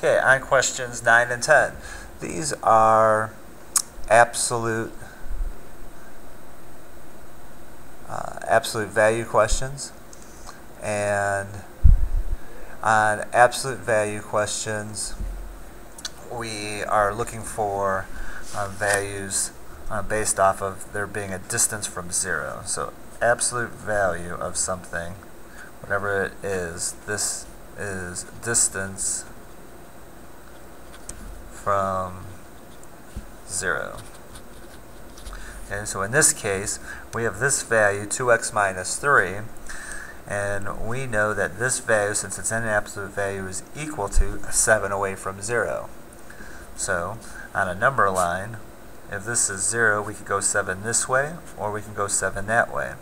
Okay, on questions 9 and 10. These are absolute value questions, and on absolute value questions we are looking for values based off of there being a distance from 0. So absolute value of something, whatever it is, this is distance from 0. Okay, so in this case, we have this value, 2x minus 3, and we know that this value, since it's an absolute value, is equal to 7 away from 0. So, on a number line, if this is 0, we could go 7 this way, or we can go 7 that way.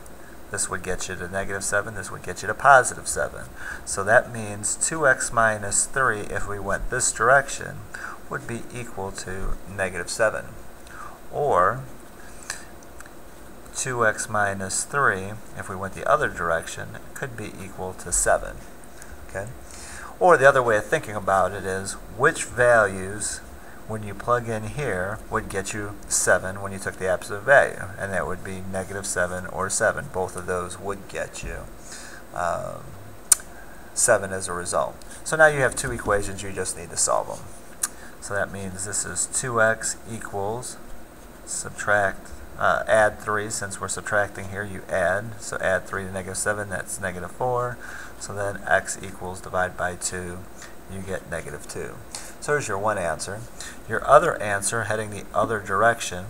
This would get you to negative 7, this would get you to positive 7. So that means 2x minus 3, if we went this direction, would be equal to negative 7. Or 2x minus 3, if we went the other direction, could be equal to 7. Okay? Or the other way of thinking about it is, which values, when you plug in here, would get you 7 when you took the absolute value? And that would be negative 7 or 7. Both of those would get you 7 as a result. So now you have two equations, you just need to solve them. So that means this is 2x equals, add 3, since we're subtracting here, you add. So add 3 to negative 7, that's negative 4. So then x equals, divide by 2, you get negative 2. So here's your one answer. Your other answer, heading the other direction,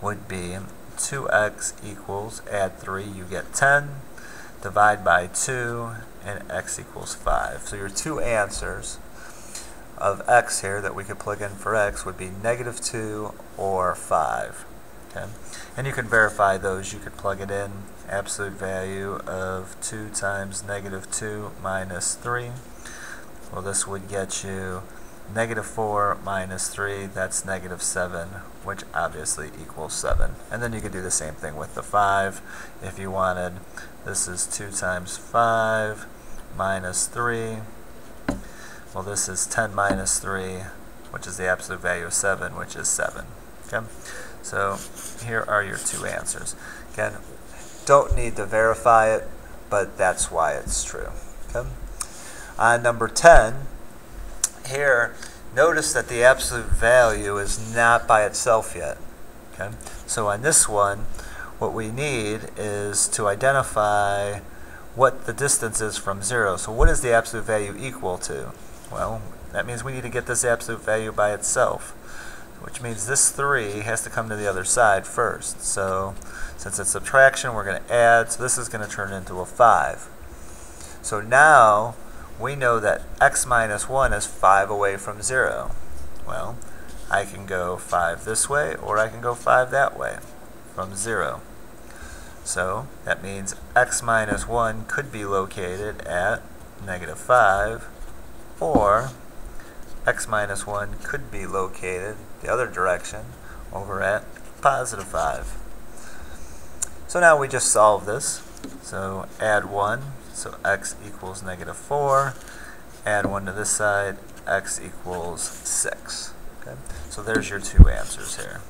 would be 2x equals, add 3, you get 10, divide by 2, and x equals 5. So your two answers of x here that we could plug in for x would be negative 2 or 5. Okay? And you can verify those. You could plug it in, absolute value of 2 times negative 2 minus 3. Well, this would get you negative 4 minus 3, that's negative 7, which obviously equals 7. And then you could do the same thing with the 5 if you wanted. This is 2 times 5 minus 3. Well, this is 10 minus 3, which is the absolute value of 7, which is 7. Okay? So here are your two answers. Again, don't need to verify it, but that's why it's true. Okay? On number 10, here, notice that the absolute value is not by itself yet. Okay? So on this one, what we need is to identify what the distance is from 0. So what is the absolute value equal to? Well, that means we need to get this absolute value by itself, which means this 3 has to come to the other side first. So since it's subtraction, we're going to add, so this is going to turn into a 5. So now we know that x minus 1 is 5 away from 0. Well, I can go 5 this way, or I can go 5 that way from 0. So that means x minus 1 could be located at negative 5, or x minus 1 could be located the other direction over at positive 5. So now we just solve this. So add 1, so x equals negative 4. Add 1 to this side, x equals 6. Okay? So there's your two answers here.